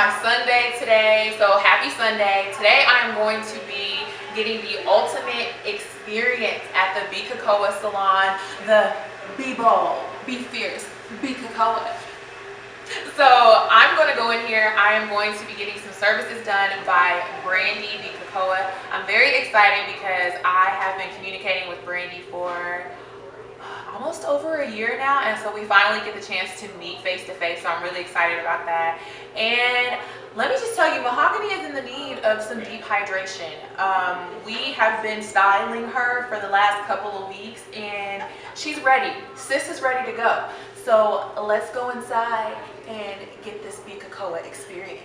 my Sunday today. So happy Sunday. Today I'm going to be getting the ultimate experience at the Be Kekoa Salon. The Be Bold, Be Fierce, Be Cacoa. So I'm going to go in here. I am going to be getting some services done by Brandie, Be Cacoa. I'm very excited because I have been communicating with Brandie for almost over a year now, and so we finally get the chance to meet face to face, so I'm really excited about that. And let me just tell you, Mahogany is in the need of some deep hydration. We have been styling her for the last couple of weeks and she's ready. Sis is ready to go. So let's go inside and get this Be Kekoa experience.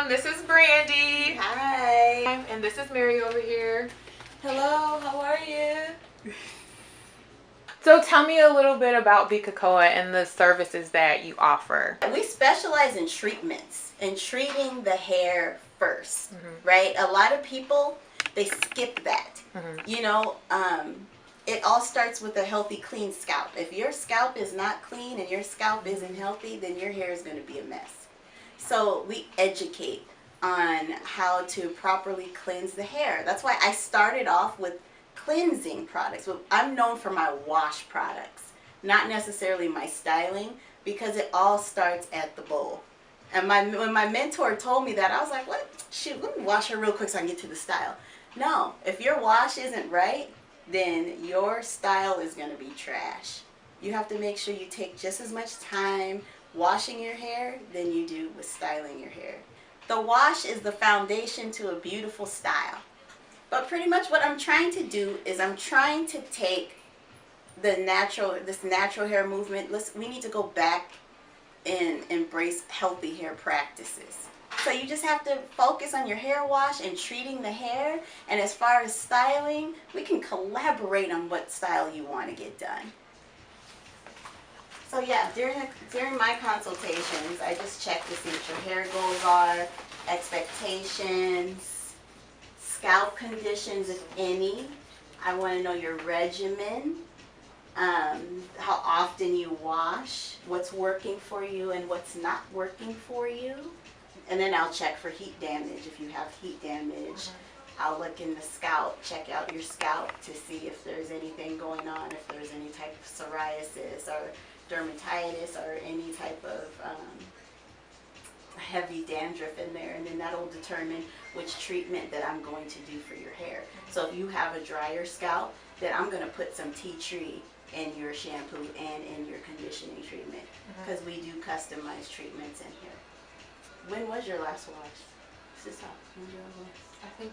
This is Brandie. Hi. And this is Mary over here. Hello, how are you? So tell me a little bit about Be Kekoa and the services that you offer. We specialize in treatments and treating the hair first, right? A lot of people, they skip that. You know, it all starts with a healthy, clean scalp. If your scalp is not clean and your scalp isn't healthy, then your hair is going to be a mess. So we educate on how to properly cleanse the hair. That's why I started off with cleansing products. Well, I'm known for my wash products, not necessarily my styling, because it all starts at the bowl. And when my mentor told me that, I was like, what? Shoot, let me wash her real quick so I can get to the style. No, if your wash isn't right, then your style is going to be trash. You have to make sure you take just as much time washing your hair than you do with styling your hair. The wash is the foundation to a beautiful style. But pretty much what I'm trying to do is I'm trying to take this natural hair movement. We need to go back and embrace healthy hair practices. So you just have to focus on your hair wash and treating the hair. And as far as styling, we can collaborate on what style you want to get done. So yeah, during my consultations, I just check to see what your hair goals are, expectations, scalp conditions, if any. I want to know your regimen, how often you wash, what's working for you and what's not working for you. And then I'll check for heat damage. If you have heat damage, I'll look in the scalp, check out your scalp to see if there's anything going on, if there's any type of psoriasis or dermatitis or any type of heavy dandruff in there, and then that'll determine which treatment that I'm going to do for your hair. So if you have a drier scalp, then I'm going to put some tea tree in your shampoo and in your conditioning treatment, because we do customized treatments in here. When was your last wash? Sis, when was your last wash? I think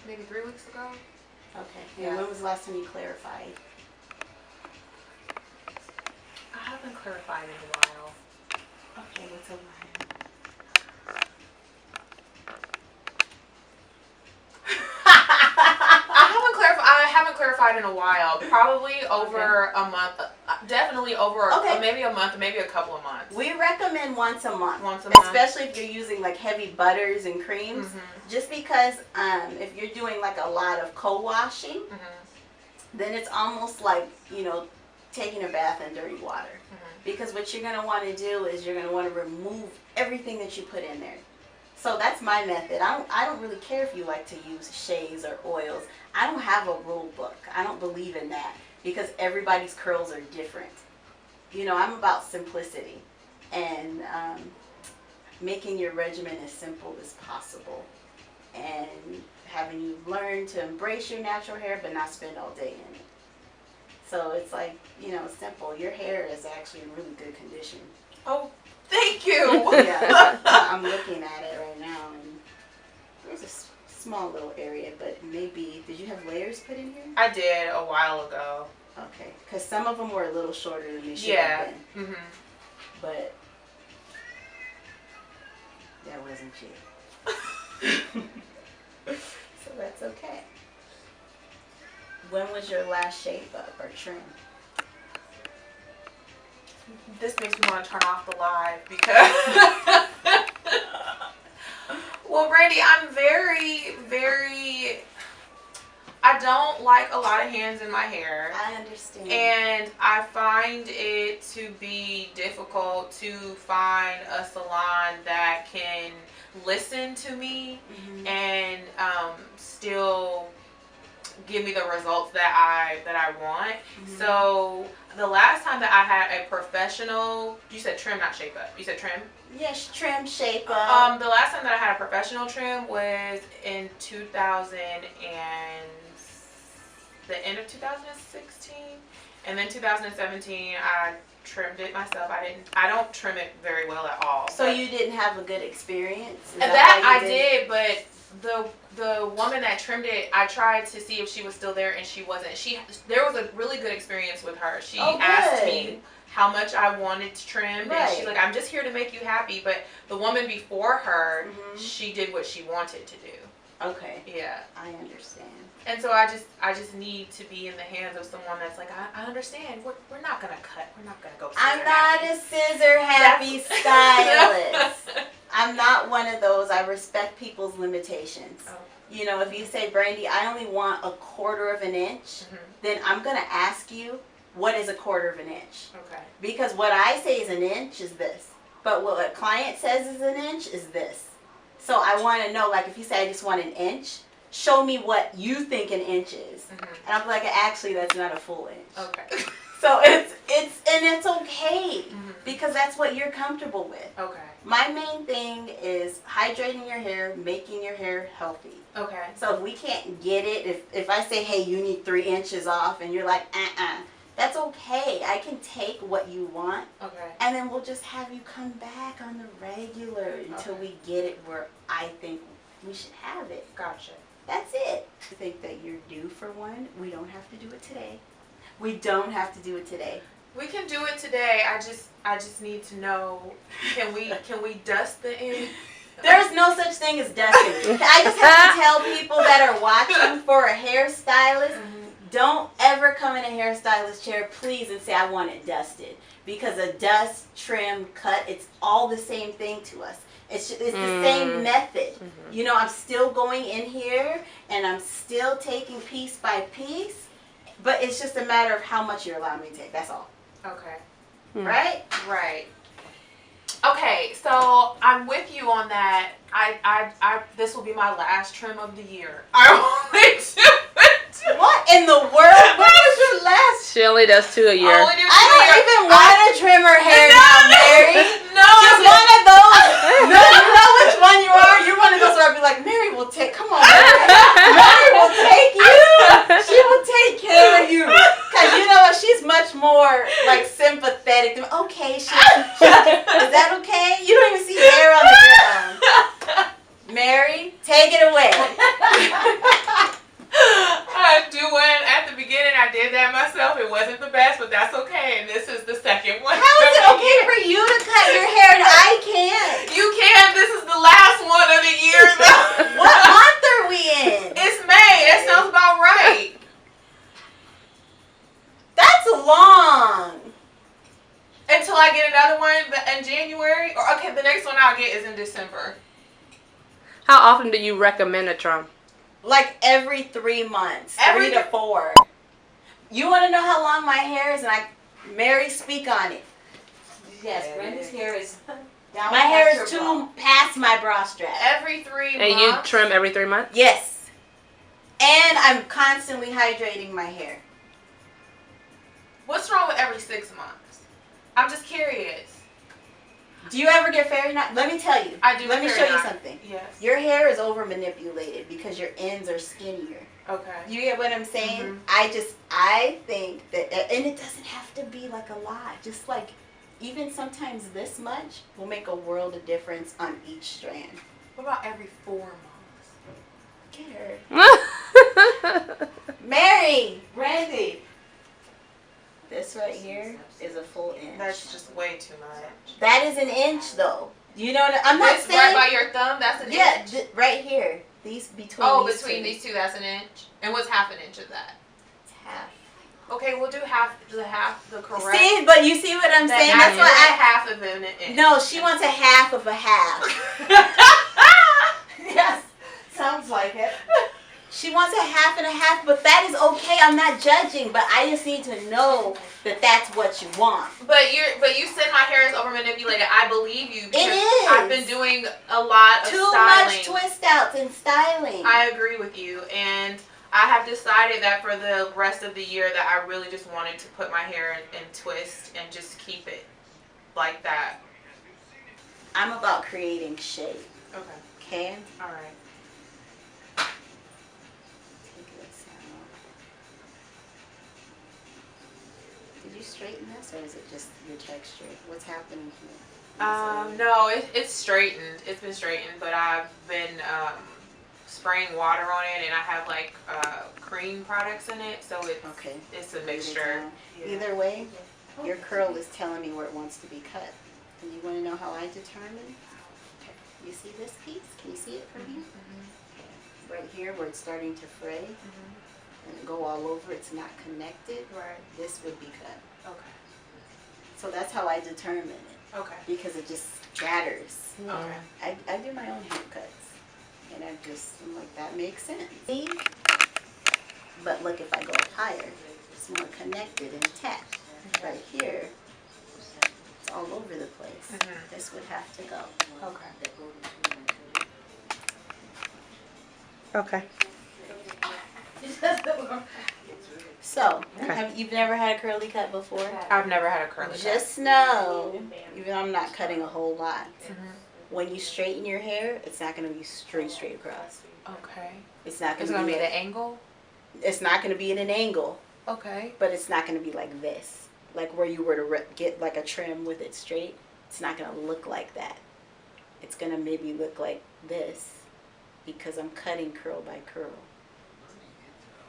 maybe 3 weeks ago. Okay. And when was the last time you clarified? I haven't clarified in a while. Okay, what's a while? I haven't clarified in a while. Probably over a month. Definitely over maybe a month, maybe a couple of months. We recommend once a month. Once a month. Especially if you're using like heavy butters and creams. Just because if you're doing like a lot of co-washing, then it's almost like, you know, taking a bath in dirty water. Because what you're going to want to do is you're going to want to remove everything that you put in there. So that's my method. I don't really care if you like to use shades or oils. I don't have a rule book. I don't believe in that, because everybody's curls are different. You know, I'm about simplicity and making your regimen as simple as possible, and having you learn to embrace your natural hair but not spend all day in it. So it's like, you know, simple. Your hair is actually in really good condition. Oh, thank you. Yeah, I'm looking at it right now, and there's a small little area, but maybe, did you have layers put in here? I did a while ago. Okay, because some of them were a little shorter than they should have been. But that wasn't you. So that's okay. When was your last shape up or trim? This makes me want to turn off the live because well, Brandie, I'm very I don't like a lot of hands in my hair. I understand. And I find it to be difficult to find a salon that can listen to me and still give me the results that I want. So the last time that I had a professional, you said trim, not shape up. You said trim? Yes, trim, shape up. The last time that I had a professional trim was in 2000 and the end of 2016, and then 2017 I trimmed it myself. I don't trim it very well at all. So you didn't have a good experience? That I did, but the woman that trimmed it, I tried to see if she was still there, and she wasn't. There was a really good experience with her. She asked me how much I wanted to trim, and she's like, "I'm just here to make you happy." But the woman before her, she did what she wanted to do. Okay. Yeah. I understand. And so I just need to be in the hands of someone that's like, I understand. We're not gonna cut. We're not gonna go. I'm not a scissor happy stylist. I'm not one of those. I respect people's limitations. Oh. You know, if you say, Brandie, I only want 1/4 of an inch, then I'm gonna ask you, what is 1/4 of an inch? Okay. Because what I say is an inch is this, but what a client says is an inch is this. So I want to know, like, if you say I just want an inch, show me what you think an inch is. And I'm like, actually, that's not a full inch. Okay. So it's okay because that's what you're comfortable with. Okay. My main thing is hydrating your hair, making your hair healthy. Okay. So if we can't get it, if I say, hey, you need 3 inches off, and you're like, that's okay. I can take what you want. Okay. And then we'll just have you come back on the regular until we get it where I think we should have it. Gotcha. That's it. I think that you're due for one. We don't have to do it today. We don't have to do it today. We can do it today. I just need to know, can we dust the end? There's no such thing as dusting. I just have to tell people that are watching for a hairstylist, don't ever come in a hairstylist chair, please, and say, I want it dusted. Because a dust, trim, cut, it's all the same thing to us. It's the same method. You know, I'm still going in here, and I'm still taking piece by piece, but it's just a matter of how much you're allowing me to take. That's all. Okay. Right? Right. Okay, so I'm with you on that. This will be my last trim of the year. I only do it. What in the world? What was your last? She only does 2 a year. I don't even want to trim her hair now, Mary. No. She's one of those. No, you know which one you are. You're one of those where I'll be like, Mary will take. Come on, Mary. Mary will take you. She will take care of you. Because you know what? She's much more like sympathetic. Okay, is that okay? You don't even see hair on the ground. Mary, take it away. I do one at the beginning. I did that myself. It wasn't the best, but that's okay. And this is the second one. How is it okay for you to cut your hair and I can't? You can. This is the last one of the year, though. What month are we in? It's May. That sounds about right. That's long. Until I get another one in January. Or okay, the next one I'll get is in December. How often do you recommend a trim? Like every 3 months, 3 to 4. You want to know how long my hair is? And Mary, speak on it. Yes, Brandie's hair is down. My hair is past my bra strap. Every 3 months. And you trim every 3 months? Yes. And I'm constantly hydrating my hair. What's wrong with every 6 months? I'm just curious. Do you ever get fairy knot? Let me tell you. I do. Let me show you something. Yes. Your hair is over manipulated because your ends are skinnier. Okay. You get what I'm saying? I think that, and it doesn't have to be like a lot. Just like, even sometimes this much will make a world of difference on each strand. What about every 4 months? Get her. Mary! Brandie! This right here is a full inch. That's just way too much. That is an inch, though. You know what I'm not saying? Right by your thumb, that's an inch? Yeah, right here. Between these two, that's an inch. And what's half an inch of that? half. Okay, we'll do half the correct. See, but you see what I'm saying? That's why half of an inch. No, she wants a half of a half. Yes, sounds like it. She wants a half and a half, but that is okay. I'm not judging, but I just need to know that that's what you want. But you said my hair is over manipulated. I believe you. It is. I've been doing a lot of Too styling. much twist outs and styling. I agree with you, and I have decided that for the rest of the year that I really just wanted to put my hair in twist and just keep it like that. I'm about creating shape. Okay. Okay? All right. Take this out. Did you straighten this, or is it just your texture? What's happening here? No, it's straightened. It's been straightened, but I've been spraying water on it, and I have like cream products in it, so it's a mixture. Yeah. Either way, your curl is telling me where it wants to be cut. And you want to know how I determine? Okay. You see this piece? Can you see it from here? Okay. Right here where it's starting to fray and go all over, it's not connected. Right. This would be cut. Okay. So that's how I determine it. Okay. Because it just scatters. Okay. I do my own haircuts. And I'm like, that makes sense. See? But look, if I go up higher, it's more connected and attached. Right here, it's all over the place. This would have to go. Okay. So, you've never had a curly cut before? I've never had a curly cut. Just know, even though I'm not cutting a whole lot, when you straighten your hair, it's not going to be straight across. Okay. It's not going It's to going be to be at an angle? It's not going to be at an angle. Okay. But it's not going to be like this. Like where you were to get like a trim with it straight. It's not going to look like that. It's going to maybe look like this because I'm cutting curl by curl.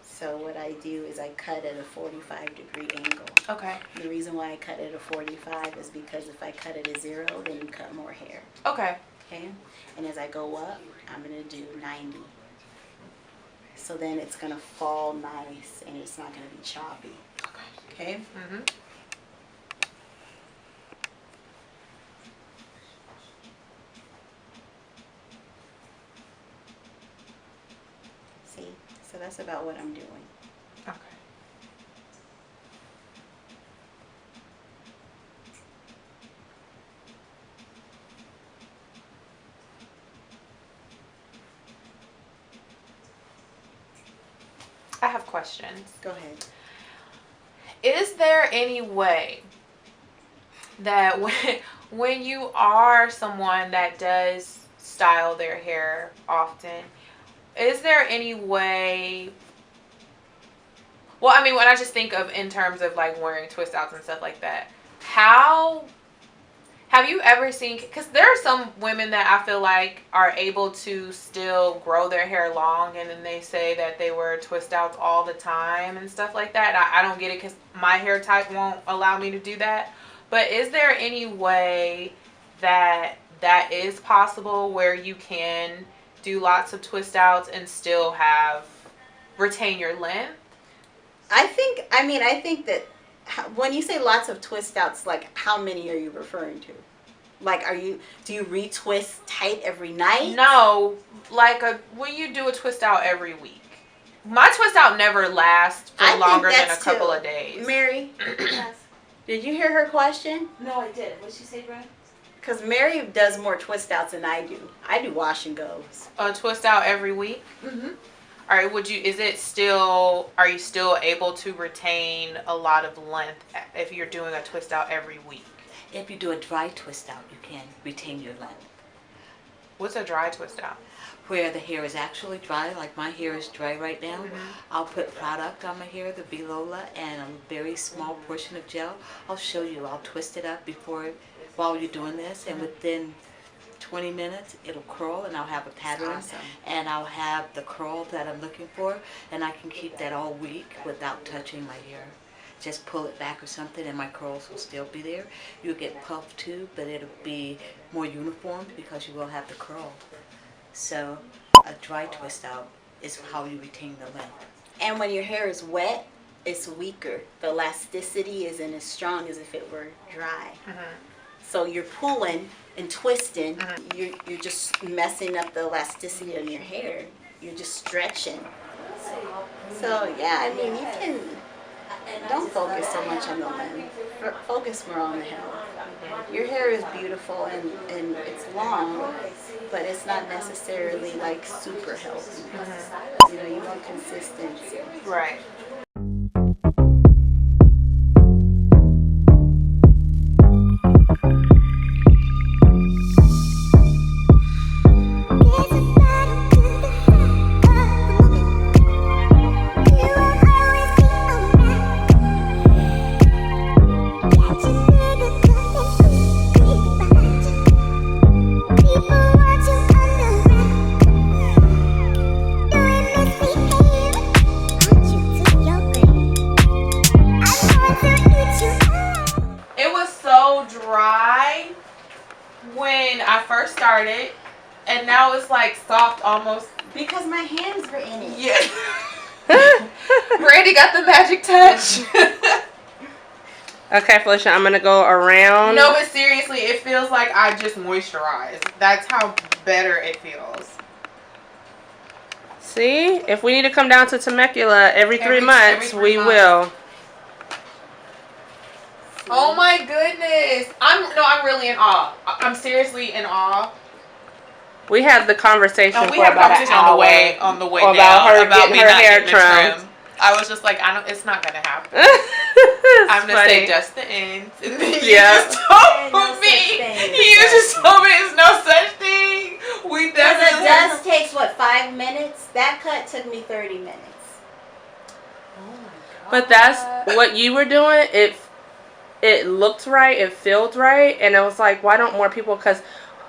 So what I do is I cut at a 45-degree angle. Okay. The reason why I cut at a 45 is because if I cut at a 0, then you cut more hair. Okay. Okay? And as I go up, I'm going to do 90. So then it's going to fall nice and it's not going to be choppy. Okay? See? So that's about what I'm doing. Okay. I have questions. Go ahead. Is there any way that when you are someone that does style their hair often, is there any way, well, I mean, when I just think of in terms of like wearing twist outs and stuff like that, how have you ever seen, because there are some women that I feel like are able to still grow their hair long, and then they say that they wear twist outs all the time and stuff like that. I don't get it because my hair type won't allow me to do that. But is there any way that is possible where you can do lots of twist outs and still retain your length? I think that when you say lots of twist outs, like how many are you referring to? Like, do you retwist tight every night? No, like when you do a twist out every week. My twist out never lasts for longer than a couple of days. Mary, Yes. did you hear her question? No, I did. What did she say, Brandie? Because Mary does more twist outs than I do. I do wash and goes. A twist out every week? All right, are you still able to retain a lot of length if you're doing a twist out every week? If you do a dry twist out, you can retain your length. What's a dry twist out? Where the hair is actually dry, like my hair is dry right now, I'll put product on my hair, the Be Lola, and a very small portion of gel. I'll show you. I'll twist it up while you're doing this, and within 20 minutes it'll curl, and I'll have a pattern. Awesome. And I'll have the curl that I'm looking for, and I can keep that all week without touching my hair. Just pull it back or something and my curls will still be there. You'll get puffed too, but it'll be more uniform because you will have the curl. So a dry twist out is how you retain the length. And when your hair is wet, it's weaker. The elasticity isn't as strong as if it were dry. So you're pulling and twisting. You're just messing up the elasticity of your hair. You're just stretching. So yeah, I mean, you can, don't focus so much on the length. Focus more on the health. Your hair is beautiful and it's long, but it's not necessarily like super healthy. You know, you want consistency. Right. Dry when I first started, and now it's like soft almost because my hands were in it. Yeah. Brandie got the magic touch. Okay, Felicia, I'm gonna go around. No, but seriously, it feels like I just moisturized. That's how better it feels. See, if we need to come down to Temecula every 3 months, we will. Oh my goodness. I'm really in awe. I'm seriously in awe. We had the conversation we for had about a conversation an hour on the way about down her about getting me her not hair getting the trimmed. trim. I was just like, it's not gonna happen. I'm gonna say just the ends. And then you just told me. You just told me it's no such thing. We Because definitely. a dust takes what, 5 minutes? That cut took me 30 minutes. Oh my God. But that's what you were doing. It looked right, it felt right, and it was like, why don't more people? Because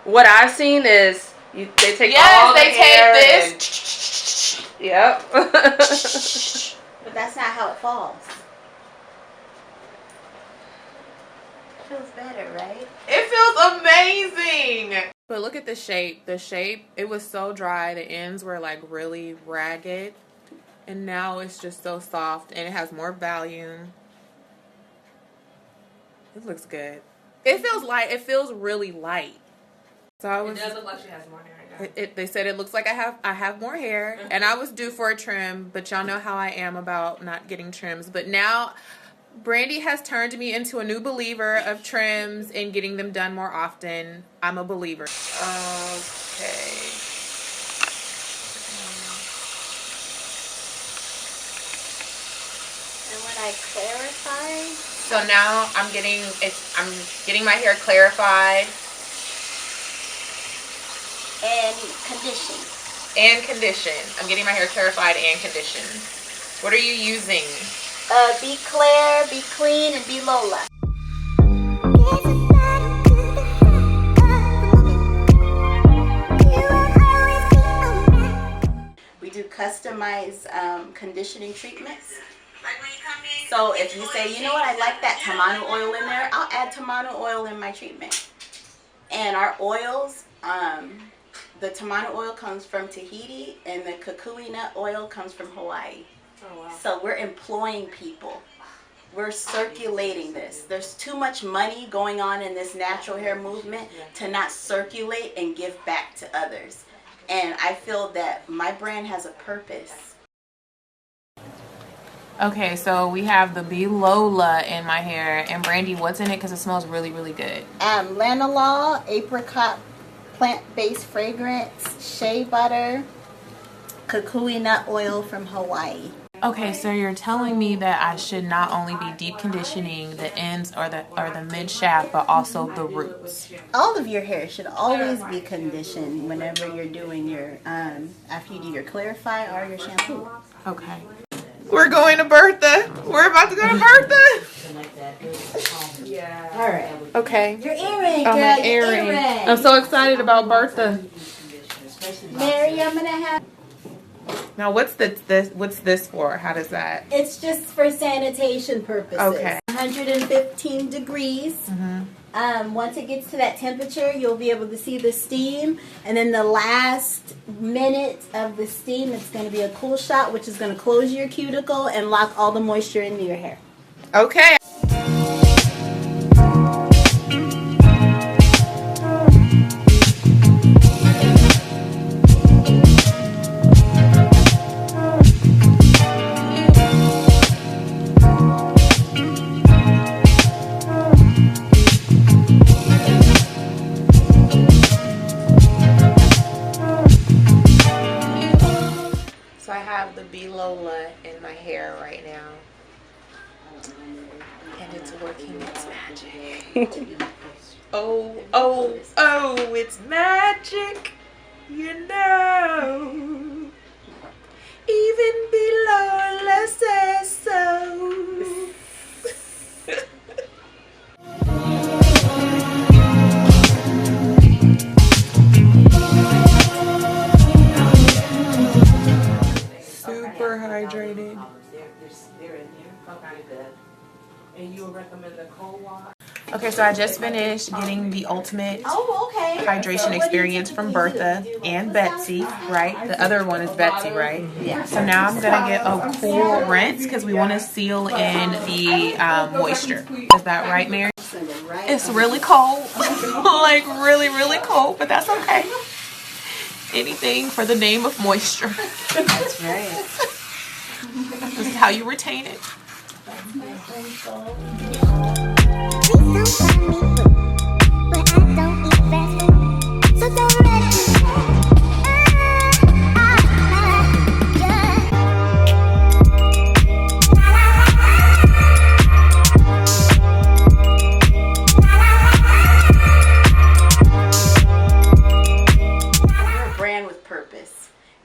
what I've seen is they take all the hair take this. Yep. But that's not how it falls. It feels better, right? It feels amazing. But look at the shape. The shape, it was so dry. The ends were like really ragged. And now it's just so soft and it has more volume. It looks good. It feels light. It feels really light. So I was, it does look like she has more hair. they said it looks like I have more hair, and I was due for a trim, but y'all know how I am about not getting trims. But now Brandie has turned me into a new believer of trims and getting them done more often. I'm a believer. Okay. And when I clarify, So now I'm getting my hair clarified and conditioned. and conditioned. I'm getting my hair clarified and conditioned. What are you using? Be Claire, Be Clean, and Be Lola. We do customized conditioning treatments. So if you say, you know what, I like that tamano oil in there, I'll add tamano oil in my treatment. And our oils, the tamano oil comes from Tahiti and the kukui nut oil comes from Hawaii. Oh, wow. So we're employing people. We're circulating this. There's too much money going on in this natural hair movement to not circulate and give back to others. And I feel that my brand has a purpose. Okay, so we have the Be Lola in my hair. And Brandie, what's in it? Because it smells really, really good. Lanolol, apricot plant-based fragrance, shea butter, kukui nut oil from Hawaii. Okay, so you're telling me that I should not only be deep conditioning the ends or the mid shaft, but also the roots. All of your hair should always be conditioned whenever you're doing your, after you do your clarify or your shampoo. Okay. We're going to Bertha. We're about to go to Bertha. Yeah. All right. Okay. Your earring, Oh, girl, my your earring. earring. I'm so excited about Bertha. Mary, I'm gonna have. Now, what's this for? How does that? It's just for sanitation purposes. Okay. 115 degrees. Once it gets to that temperature, you'll be able to see the steam. And then the last minute of the steam, it's going to be a cool shot, which is going to close your cuticle and lock all the moisture into your hair. Okay. The Be Lola in my hair right now, and it's working its magic. Oh, it's magic, you know. Even Be Lola says so. Super hydrated. They're in here. Okay, good. And you would recommend the cold water? Okay, so I just finished getting the ultimate okay. hydration experience from Bertha and Betsy, right? The other one is Betsy, right? Yeah. So now I'm gonna get a cool rinse because we want to seal in the moisture. Is that right, Mary? It's really cold, like really cold, but that's okay. Anything for the name of moisture. That's right. This is how you retain it.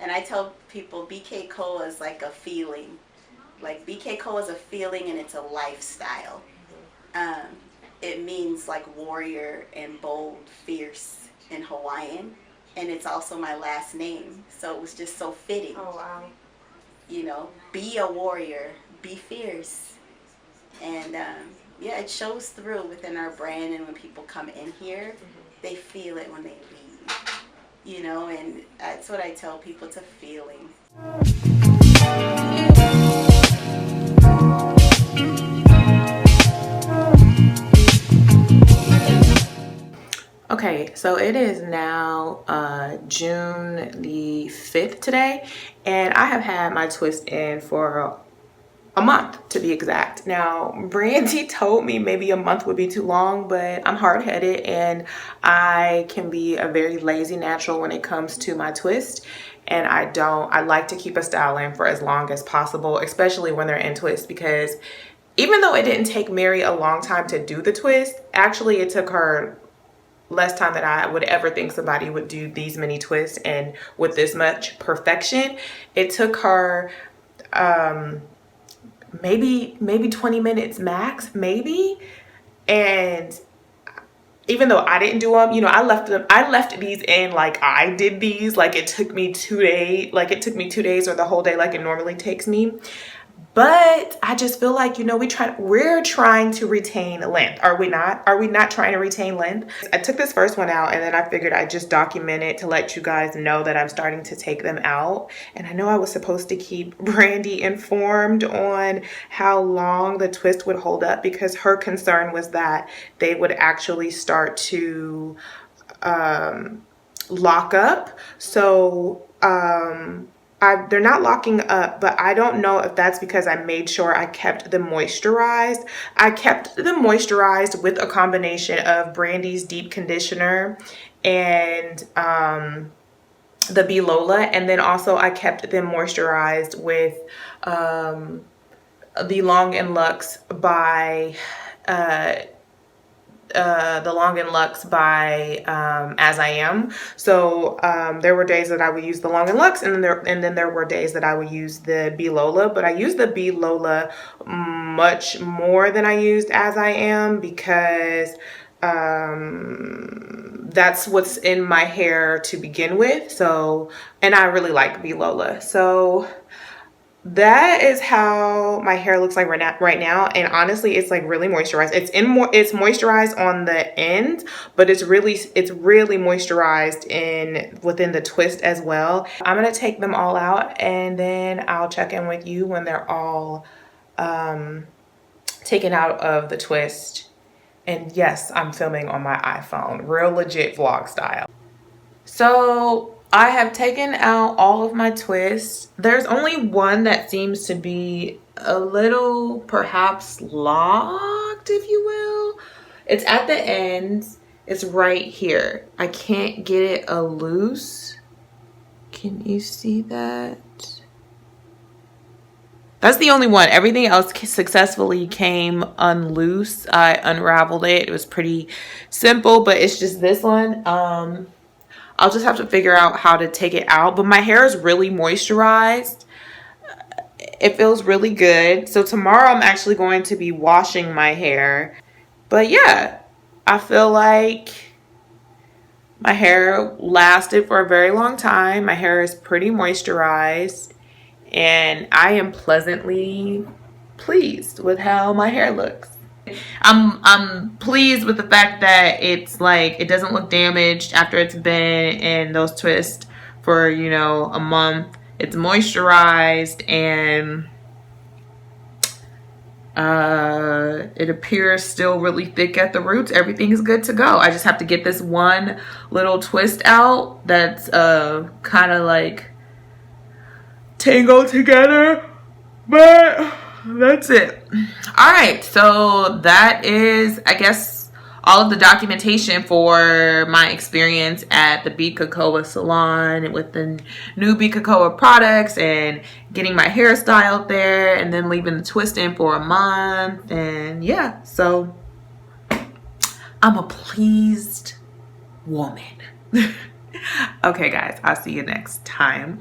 And I tell people Be Kekoa is like a feeling. Like Be Kekoa is a feeling and it's a lifestyle. It means like warrior and bold, fierce in Hawaiian. And it's also my last name. So it was just so fitting. Oh, wow. You know, be a warrior, be fierce. And yeah, it shows through within our brand. And when people come in here, they feel it when they leave. You know, and that's what I tell people, it's a feeling. Okay, so it is now June the 5th today, and I have had my twist in for a month to be exact. Now, Brandie told me maybe a month would be too long, but I'm hard-headed and I can be a very lazy natural when it comes to my twist. And I like to keep a style in for as long as possible, especially when they're in twist, because even though it didn't take Mary a long time to do the twist, actually it took her less time than I would ever think somebody would do these many twists and with this much perfection. It took her maybe 20 minutes max, maybe. And even though I didn't do them, you know, I left these in like I did these, like it took me 2 days, like it took me 2 days or the whole day like it normally takes me. But I just feel like, you know, we're trying to retain length. Are we not? Are we not trying to retain length? I took this first one out and then I figured I'd just document it to let you guys know that I'm starting to take them out. And I know I was supposed to keep Brandie informed on how long the twist would hold up, because her concern was that they would actually start to lock up. So they're not locking up, but I don't know if that's because I made sure I kept them moisturized. I kept them moisturized with a combination of Brandie's deep conditioner and the Be Lola, and then also I kept them moisturized with the Long and Luxe by As I Am. So there were days that I would use the Long and Luxe, and then there were days that I would use the Be Lola, but I used the Be Lola much more than I used As I Am, because that's what's in my hair to begin with. So, and I really like Be Lola. So that is how my hair looks like right now. And honestly, it's like really moisturized. It's moisturized on the end, but it's really moisturized within the twist as well. I'm gonna take them all out, and then I'll check in with you when they're all taken out of the twist. And yes, I'm filming on my iPhone, real legit vlog style. So I have taken out all of my twists. There's only one that seems to be a little perhaps locked, if you will. It's at the end. It's right here. I can't get it loose. Can you see that? That's the only one. Everything else successfully came unloose. I unraveled it. It was pretty simple, but it's just this one. I'll just have to figure out how to take it out. But my hair is really moisturized. It feels really good. So tomorrow I'm actually going to be washing my hair. But yeah, I feel like my hair lasted for a very long time. My hair is pretty moisturized. And I am pleasantly pleased with how my hair looks. I'm pleased with the fact that it's like it doesn't look damaged after it's been in those twists for, you know, a month. It's moisturized, and it appears still really thick at the roots. Everything is good to go. I just have to get this one little twist out that's kind of like tangled together, but that's it. All right, so that is, I guess, all of the documentation for my experience at the Be Kekoa Salon with the new Be Cacoa products, and getting my hair styled there, and then leaving the twist in for a month. And yeah, so I'm a pleased woman. Okay guys, I'll see you next time.